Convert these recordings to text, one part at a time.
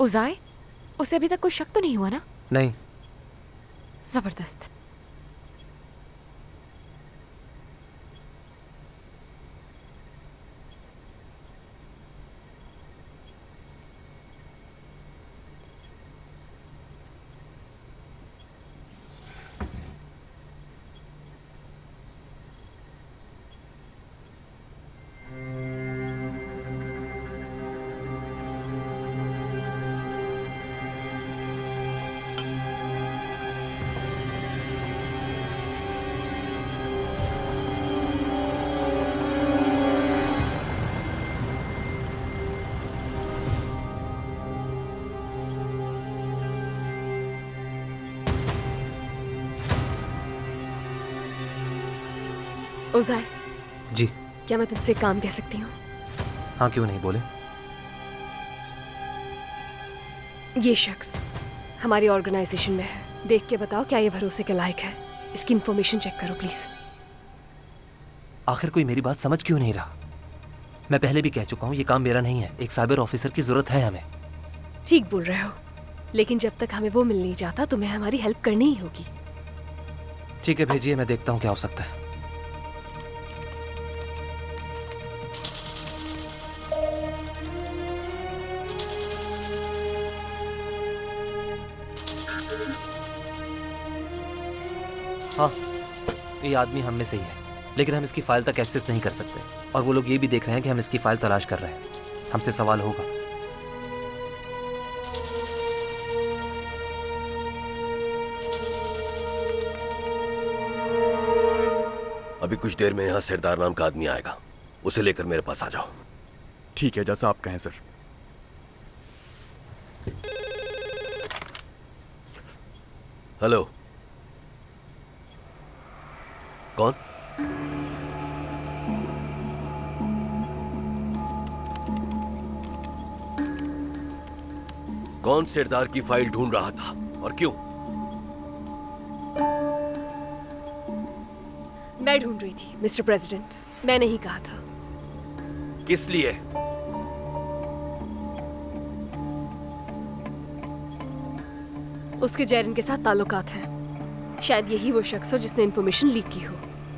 उजाय, उसे अभी तक कोई शक तो नहीं हुआ ना? नहीं। जबरदस्त। उजाय, जी। क्या मैं तुमसे एक काम कह सकती हूँ? हाँ, क्यों नहीं, बोले। ये शख्स हमारी ऑर्गेनाइजेशन में है। देख के बताओ क्या ये भरोसे के लायक है। इसकी इंफॉर्मेशन चेक करो प्लीज। आखिर कोई मेरी बात समझ क्यों नहीं रहा? मैं पहले भी कह चुका हूँ, ये काम मेरा नहीं है। एक साइबर ऑफिसर की जरूरत है हमें। ठीक बोल रहे हो, लेकिन जब तक हमें वो मिल नहीं जाता तुम्हें हमारी हेल्प करनी ही होगी। ठीक है, भेजिए, मैं देखता हूँ क्या हो सकता है। हाँ, ये आदमी हम में से ही है, लेकिन हम इसकी फाइल तक एक्सेस नहीं कर सकते। और वो लोग ये भी देख रहे हैं कि हम इसकी फाइल तलाश कर रहे हैं। हमसे सवाल होगा। अभी कुछ देर में यहाँ सरदार नाम का आदमी आएगा। उसे लेकर मेरे पास आ जाओ। ठीक है, जैसा आप कहें सर। हेलो, कौन? कौन सरदार की फाइल ढूंढ रहा था और क्यों? मैं ढूंढ रही थी मिस्टर प्रेसिडेंट। मैंने ही कहा था। किस लिए? उसके जैरन के साथ ताल्लुकात हैं। शायद यही वो शख्स हो जिसने इन्फॉर्मेशन लीक की हो।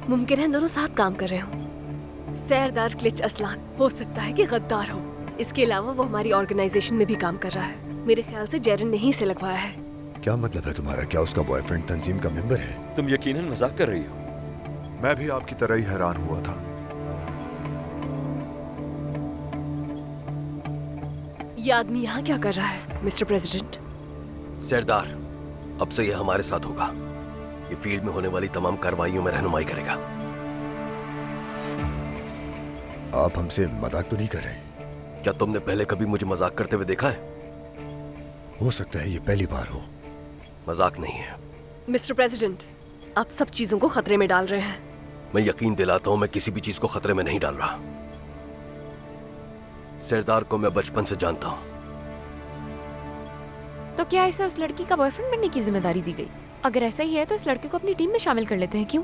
मुमकिन है दोनों साथ काम कर रहे हो। सरदार क्लिच असलान हो सकता है कि गद्दार हो। इसके अलावा वो हमारी ऑर्गेनाइजेशन में भी काम कर रहा है। मेरे ख्याल से जैरन ने ही से लगवाया है। क्या मतलब है तुम्हारा? क्या उसका बॉयफ्रेंड तंजीम का मेंबर है? तुम यकीनन मजाक कर रही हो। मैं भी आपकी तरह ही हैरान हुआ था। ये आदमी यहाँ क्या कर रहा है मिस्टर प्रेसिडेंट? सरदार, अब से यह हमारे साथ होगा। ये फील्ड में होने वाली तमाम कार्रवाइयों में रहनुमाई करेगा। आप हमसे मजाक तो नहीं कर रहे? क्या तुमने पहले कभी मुझे मजाक करते हुए देखा है? हो सकता है ये पहली बार हो। मजाक नहीं है। मिस्टर प्रेसिडेंट, आप सब चीजों को खतरे में डाल रहे हैं। मैं यकीन दिलाता हूं, मैं किसी भी चीज को खतरे में नहीं डाल रहा। सरदार को मैं बचपन से जानता हूं। तो क्या इसे उस लड़की का बॉयफ्रेंड बनने की जिम्मेदारी दी गई? अगर ऐसा ही है तो इस लड़के को अपनी टीम में शामिल कर लेते हैं, क्यों?